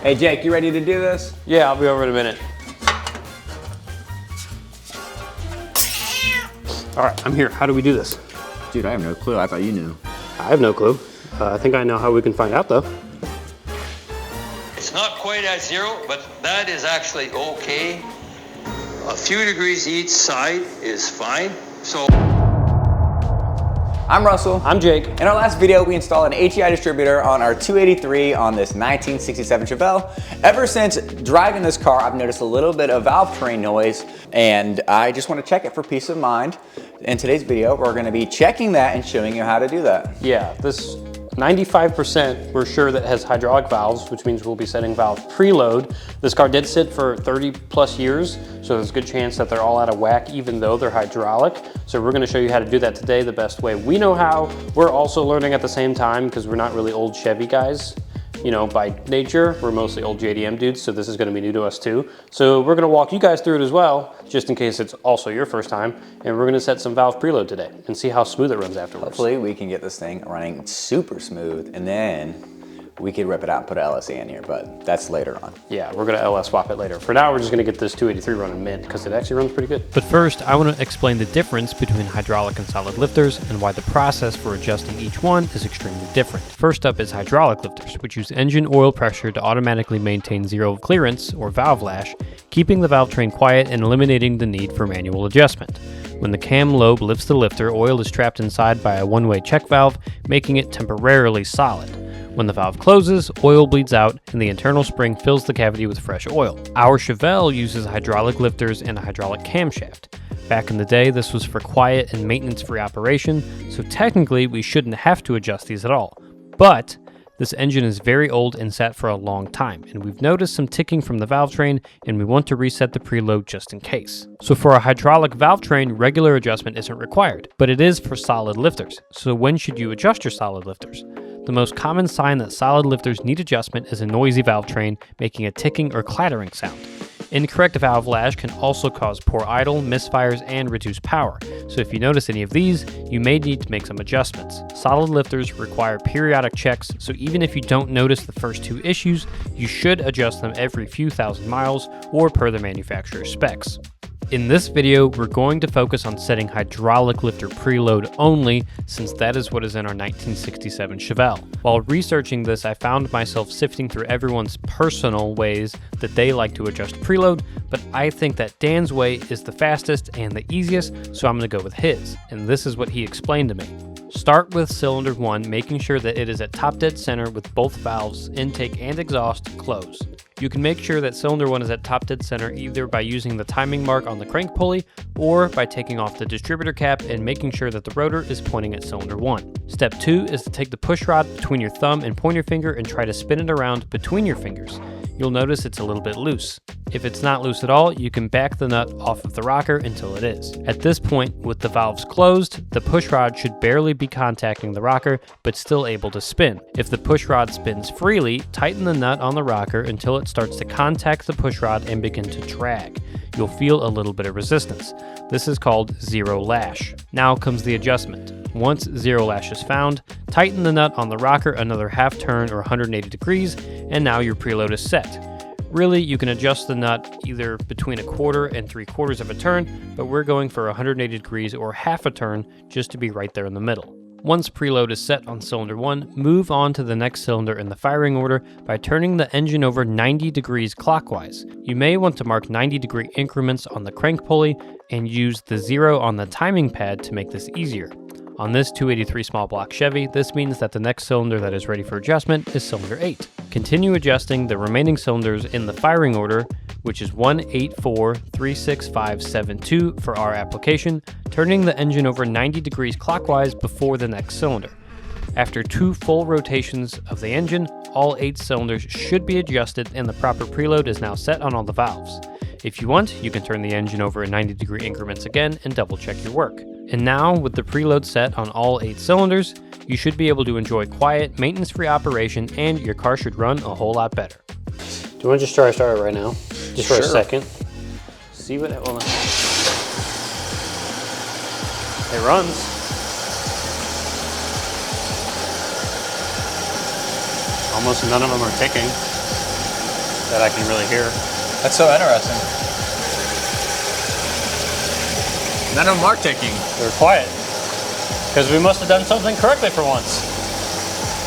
Hey Jake, you ready to do this? Yeah, I'll be over in a minute. All right, I'm here. How do we do this? Dude, I have no clue. I thought you knew. I have no clue. I think I know how we can find out though. It's not quite at zero, but that is actually okay. A few degrees each side is fine. So I'm Russell. I'm Jake. In our last video, we installed an HEI distributor on our 283 on this 1967 Chevelle. Ever since driving this car, I've noticed a little bit of valvetrain noise, and I just want to check it for peace of mind. In today's video, we're going to be checking that and showing you how to do that. Yeah, this 95% we're sure that has hydraulic valves, which means we'll be setting valve preload. This car did sit for 30 plus years, so there's a good chance that they're all out of whack even though they're hydraulic. So we're gonna show you how to do that today the best way we know how. We're also learning at the same time because we're not really old Chevy guys. You know, by nature, we're mostly old JDM dudes, so this is gonna be new to us too. So we're gonna walk you guys through it as well, just in case it's also your first time, and we're gonna set some valve preload today and see how smooth it runs afterwards. Hopefully we can get this thing running super smooth, and then we could rip it out and put an LSE in here, but that's later on. Yeah, we're gonna LS swap it later. For now, we're just gonna get this 283 running mint because it actually runs pretty good. But first, I want to explain the difference between hydraulic and solid lifters and why the process for adjusting each one is extremely different. First up is hydraulic lifters, which use engine oil pressure to automatically maintain zero clearance, or valve lash, keeping the valve train quiet and eliminating the need for manual adjustment. When the cam lobe lifts the lifter, oil is trapped inside by a one-way check valve, making it temporarily solid. When the valve closes, oil bleeds out and the internal spring fills the cavity with fresh oil. Our Chevelle uses hydraulic lifters and a hydraulic camshaft. Back in the day, this was for quiet and maintenance-free operation, so technically we shouldn't have to adjust these at all. But this engine is very old and sat for a long time, and we've noticed some ticking from the valve train, and we want to reset the preload just in case. So for a hydraulic valve train, regular adjustment isn't required, but it is for solid lifters. So when should you adjust your solid lifters? The most common sign that solid lifters need adjustment is a noisy valve train making a ticking or clattering sound. Incorrect valve lash can also cause poor idle, misfires, and reduce power. So if you notice any of these, you may need to make some adjustments. Solid lifters require periodic checks, so even if you don't notice the first two issues, you should adjust them every few thousand miles or per the manufacturer's specs. In this video, we're going to focus on setting hydraulic lifter preload only, since that is what is in our 1967 Chevelle. While researching this, I found myself sifting through everyone's personal ways that they like to adjust preload, but I think that Dan's way is the fastest and the easiest, so I'm going to go with his, and this is what he explained to me. Start with cylinder 1, making sure that it is at top dead center with both valves, intake and exhaust, closed. You can make sure that cylinder 1 is at top dead center either by using the timing mark on the crank pulley or by taking off the distributor cap and making sure that the rotor is pointing at cylinder 1. Step 2 is to take the push rod between your thumb and pointer finger and try to spin it around between your fingers. You'll notice it's a little bit loose. If it's not loose at all, you can back the nut off of the rocker until it is. At this point, with the valves closed, the push rod should barely be contacting the rocker, but still able to spin. If the push rod spins freely, tighten the nut on the rocker until it starts to contact the push rod and begin to drag. You'll feel a little bit of resistance. This is called zero lash. Now comes the adjustment. Once zero lash is found, tighten the nut on the rocker another half turn or 180 degrees, and now your preload is set. Really, you can adjust the nut either between 1/4 and 3/4 of a turn, but we're going for 180 degrees or half a turn just to be right there in the middle. Once preload is set on cylinder 1, move on to the next cylinder in the firing order by turning the engine over 90 degrees clockwise. You may want to mark 90-degree increments on the crank pulley and use the 0 on the timing pad to make this easier. On this 283 small block Chevy, this means that the next cylinder that is ready for adjustment is cylinder 8. Continue adjusting the remaining cylinders in the firing order, which is 1, 8, 4, 3, 6, 5, 7, 2 for our application, turning the engine over 90 degrees clockwise before the next cylinder. After 2 full rotations of the engine, all 8 cylinders should be adjusted and the proper preload is now set on all the valves. If you want, you can turn the engine over in 90-degree increments again and double check your work. And now, with the preload set on all 8 cylinders, you should be able to enjoy quiet, maintenance-free operation, and your car should run a whole lot better. Do you want to just try to start it right now? Just for a second. See what it will. It runs. Almost none of them are ticking. that I can really hear. That's so interesting. None of them are ticking. They're quiet. Because we must have done something correctly for once.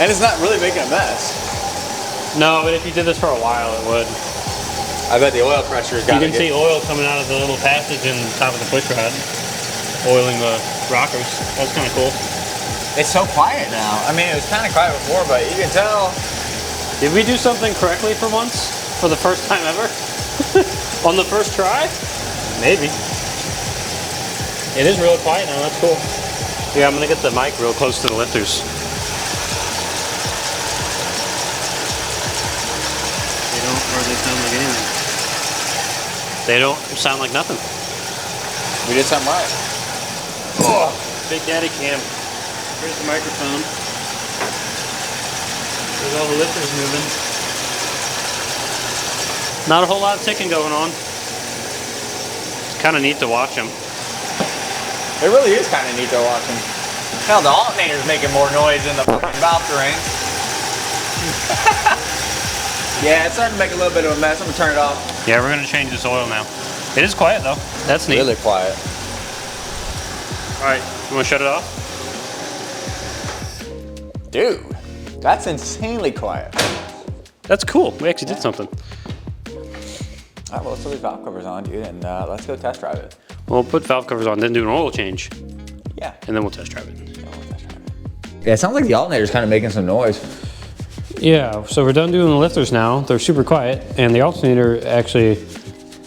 And it's not really making a mess. No, but if you did this for a while, it would. I bet the oil pressure has got to You can see oil coming out of the little passage in the top of the push rod, oiling the rockers. That's kind of cool. It's so quiet now. I mean, it was kind of quiet before, but you can tell. Did we do something correctly for once? For the first time ever? On the first try? Maybe. It is really quiet now, that's cool. Yeah, I'm gonna get the mic real close to the lifters. They don't hardly sound like anything. They don't sound like nothing. We did something right. Oh, Big Daddy Cam. Here's the microphone. There's all the lifters moving. Not a whole lot of ticking going on. It's kind of neat to watch them. It really is kind of neat to watch them. Hell, the alternator's making more noise than the fucking valvetrain. Yeah, it's starting to make a little bit of a mess. I'm gonna turn it off. Yeah, we're gonna change this oil now. It is quiet though. That's neat. Really quiet. All right, you wanna shut it off? Dude, that's insanely quiet. That's cool. We actually did something. All right, well, let's put these valve covers on, dude, and let's go test drive it. We'll put valve covers on, then do an oil change. Yeah. And then we'll test drive it. Yeah, it sounds like the alternator's kind of making some noise. Yeah, so we're done doing the lifters now. They're super quiet, and the alternator actually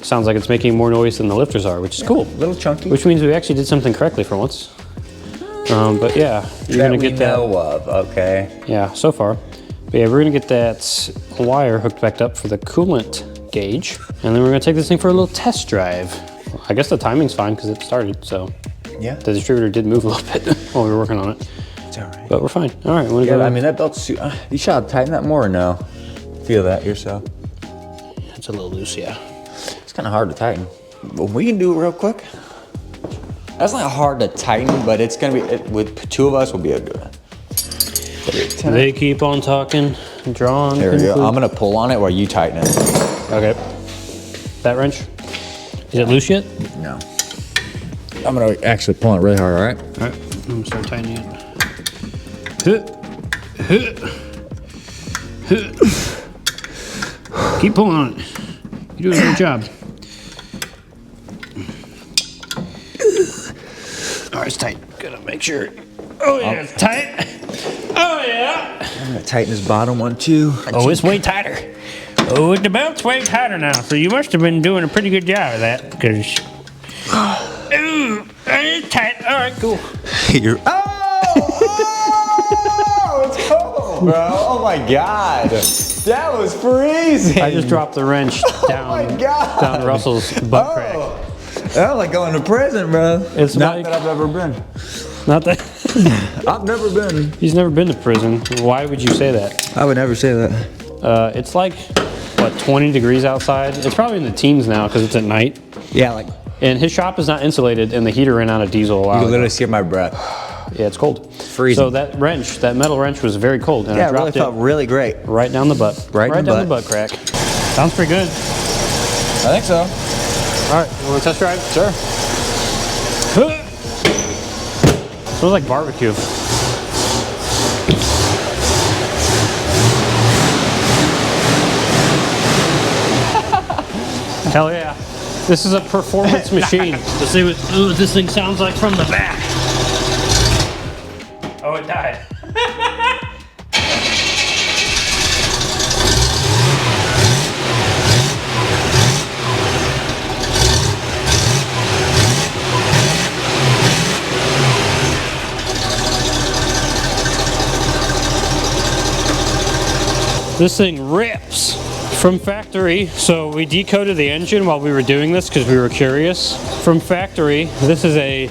sounds like it's making more noise than the lifters are, which is cool. A little chunky. Which means we actually did something correctly for once. But yeah, you're gonna get that. Okay. Yeah, so far. But yeah, we're gonna get that wire hooked back up for the coolant gauge, and then we're gonna take this thing for a little test drive. I guess the timing's fine because it started, so. Yeah. The distributor did move a little bit while we were working on it. It's all right. But we're fine. All right, wanna Yeah, go? I mean, that belt's, you should tighten that more or no? Feel that yourself. It's a little loose, yeah. It's kind of hard to tighten. Well, we can do it real quick. That's not hard to tighten, but it's gonna be, with two of us, we'll be able to do it. They keep on talking, drawing. There we go. I'm gonna pull on it while you tighten it. Okay. That wrench? Is it loose yet? No. I'm gonna actually pull it really hard, all right? All right, I'm gonna start tightening it. Keep pulling on it. You're doing a good job. All right, it's tight. Gotta make sure. Oh yeah, it's tight. Oh yeah. I'm gonna tighten this bottom one too. Oh, it's way tighter. Oh, the belt's way tighter now, so you must have been doing a pretty good job of that, because... Ooh, it's tight. All right, cool. You're... Oh, it's cold, bro. Oh my God. That was freezing. I just dropped the wrench down, my God. down Russell's butt crack. That was like going to prison, bro. It's not like- that I've ever been. Not that... I've never been. He's never been to prison. Why would you say that? I would never say that. It's like, what, 20 degrees outside? It's probably in the teens now because it's at night. Yeah, like And his shop is not insulated, and the heater ran out of diesel a while you can ago. literally see my breath. Yeah, it's cold. Freezing. So that wrench, that metal wrench was very cold, and Yeah, I it really dropped felt really great. right down the butt. Right in the down the butt crack. Sounds pretty good. I think so. All right, you want to test drive? Sure. Smells like barbecue. Hell yeah. This is a performance machine. Let's see what this thing sounds like from the back. Oh, it died. This thing rips from factory. So we decoded the engine while we were doing this because we were curious. From factory, this is a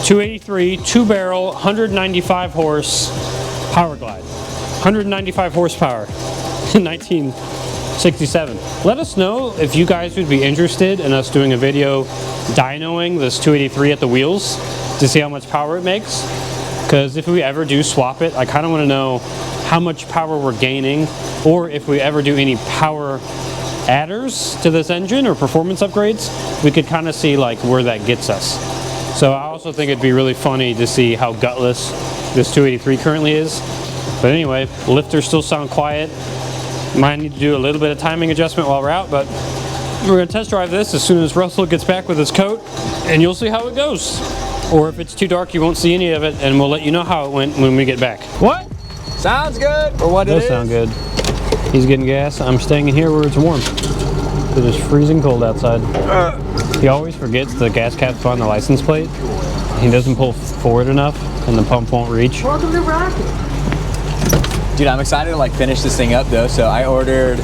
283 two-barrel 195 horse Power Glide. 195 horsepower in 1967. Let us know if you guys would be interested in us doing a video dynoing this 283 at the wheels to see how much power it makes. Because if we ever do swap it, I kind of want to know how much power we're gaining, or if we ever do any power adders to this engine or performance upgrades, we could kind of see like where that gets us. So I also think it'd be really funny to see how gutless this 283 currently is. But anyway, lifters still sound quiet. Might need to do a little bit of timing adjustment while we're out, but we're gonna test drive this as soon as Russell gets back with his coat, and you'll see how it goes. Or if it's too dark, you won't see any of it, and we'll let you know how it went when we get back. What? Sounds good for what it is. Does sound good. He's getting gas. I'm staying in here where it's warm. It is freezing cold outside. He always forgets the gas cap's on the license plate. He doesn't pull forward enough, and the pump won't reach. Welcome to Rocket. Dude, I'm excited to like finish this thing up though. So I ordered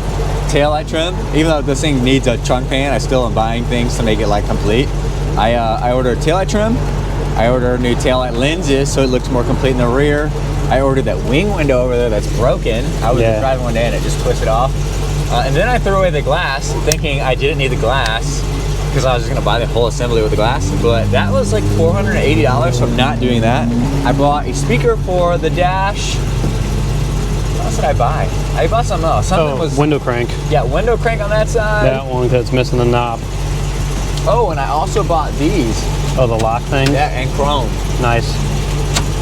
taillight trim. Even though this thing needs a trunk pan, I still am buying things to make it like complete. I ordered taillight trim. I ordered new taillight lenses so it looks more complete in the rear. I ordered that wing window over there that's broken. I was driving one day and it just twisted off. And then I threw away the glass thinking I didn't need the glass because I was just gonna buy the whole assembly with the glass. But that was like $480, so I'm not doing that. I bought a speaker for the dash. What else did I buy? I bought something else. Something was window crank. Yeah, window crank on that side. That one that's missing the knob. Oh, and I also bought these. Oh, the lock thing? Yeah, and chrome. Nice.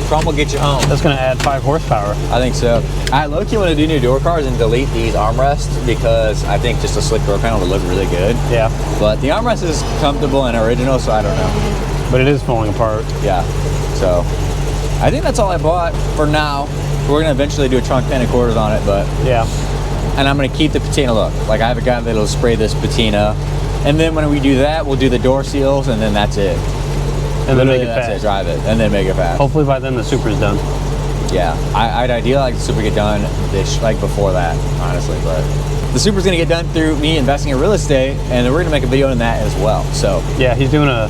Chrome will get you home. That's gonna add 5 horsepower. I think so. I low-key want to do new door cars and delete these armrests because I think just a slick door panel would look really good. Yeah. But the armrest is comfortable and original, so I don't know. But it is falling apart. Yeah. So I think that's all I bought for now. We're gonna eventually do a trunk pan and quarters on it, but yeah. And I'm gonna keep the patina look. Like I have a guy that'll spray this patina, and then when we do that, we'll do the door seals, and then that's it. And then make it that's fast. it, drive it, and then make it fast. Hopefully by then the Supra's done. Yeah, I'd ideally like the Supra get done this, like before that, honestly, but the Supra's gonna get done through me investing in real estate, and then we're gonna make a video on that as well. So yeah, he's doing a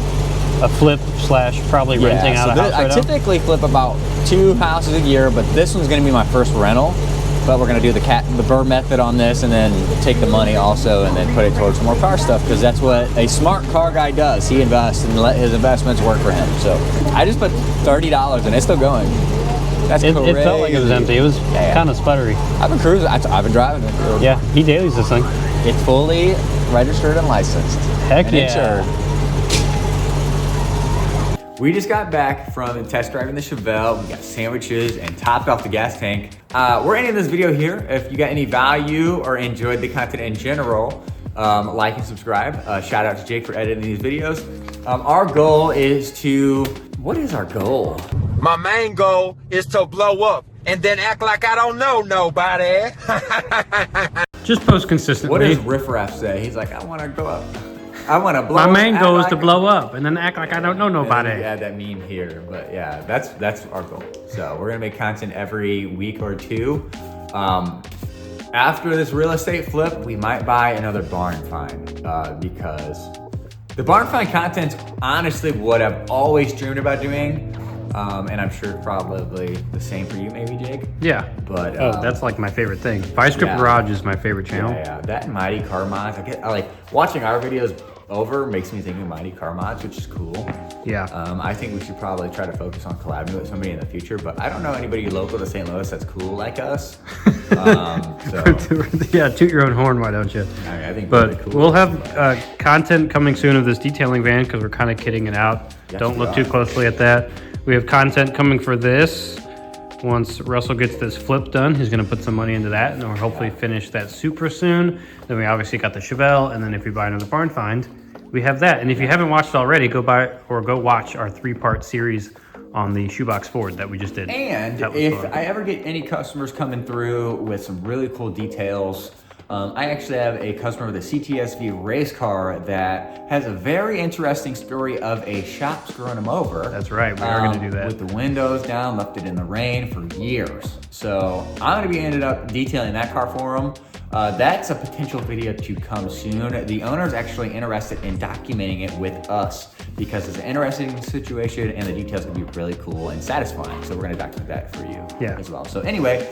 flip slash probably renting out a house right now. I typically flip about 2 houses a year, but this one's gonna be my first rental. But we're gonna do the Burr method on this, and then take the money also, and then put it towards more car stuff, because that's what a smart car guy does. He invests and let his investments work for him. So I just put $30 and it's still going. That's crazy. It felt like it was empty. It was kind of sputtery. I've been cruising. I've been driving it. Yeah, he dailies this thing. It's fully registered and licensed. Heck and yeah. insured. We just got back from test driving the Chevelle. We got sandwiches and topped off the gas tank. We're ending this video here. If you got any value or enjoyed the content in general, like and subscribe. Shout out to Jake for editing these videos. Our goal is to, what is our goal? My main goal is to blow up and then act like I don't know nobody. Just post consistently. What does Riff Raff say? He's like, I want to go up. I want to blow My up. My main goal is to blow up and then act like I don't know nobody. Yeah, that meme here, but yeah, that's our goal. So we're gonna make content every week or two. After this real estate flip, we might buy another barn find because the barn find content's honestly what I've always dreamed about doing. And I'm sure probably the same for you, maybe, Jake. Yeah. But that's like my favorite thing. Vice Grip Garage is my favorite channel. Yeah. That and Mighty Car Mods. I like watching our videos over makes me think of Mighty Car Mods, which is cool. Yeah. I think we should probably try to focus on collabing with somebody in the future, but I don't know anybody local to St. Louis that's cool like us. Yeah, toot your own horn, why don't you? I think but really cool. We'll have content coming soon of this detailing van because we're kind of kidding it out. Yes, Don't look too closely at that. We have content coming for this. Once Russell gets this flip done, he's gonna put some money into that, and we'll hopefully finish that Supra soon. Then we obviously got the Chevelle, and then if we buy another barn find, we have that. And if you haven't watched already, go watch our 3-part series on the shoebox Ford that we just did. And if I ever get any customers coming through with some really cool details, I actually have a customer with a CTSV race car that has a very interesting story of a shop screwing him over. That's right, we are gonna do that. With the windows down, left it in the rain for years. So I'm gonna be ended up detailing that car for him. That's a potential video to come soon. The owner's actually interested in documenting it with us because it's an interesting situation and the details can be really cool and satisfying. So we're gonna document that for you as well. So anyway,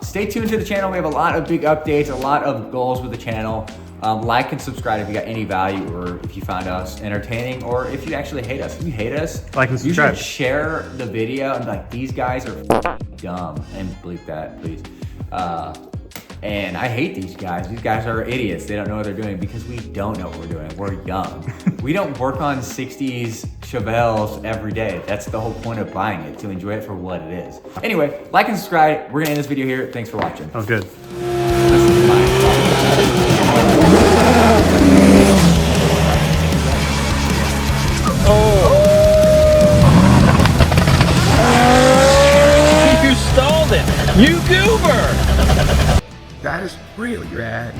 stay tuned to the channel. We have a lot of big updates, a lot of goals with the channel. Like and subscribe if you got any value or if you find us entertaining or if you actually hate us. If you hate us, like and subscribe. You should share the video and be like, these guys are dumb, and bleep that, please. And I hate these guys. These guys are idiots. They don't know what they're doing because we don't know what we're doing. We're young. We don't work on 60s Chevelles every day. That's the whole point of buying it, to enjoy it for what it is. Anyway, like and subscribe. We're gonna end this video here. Thanks for watching. Oh, good. You stalled it. You goober. That is really rad.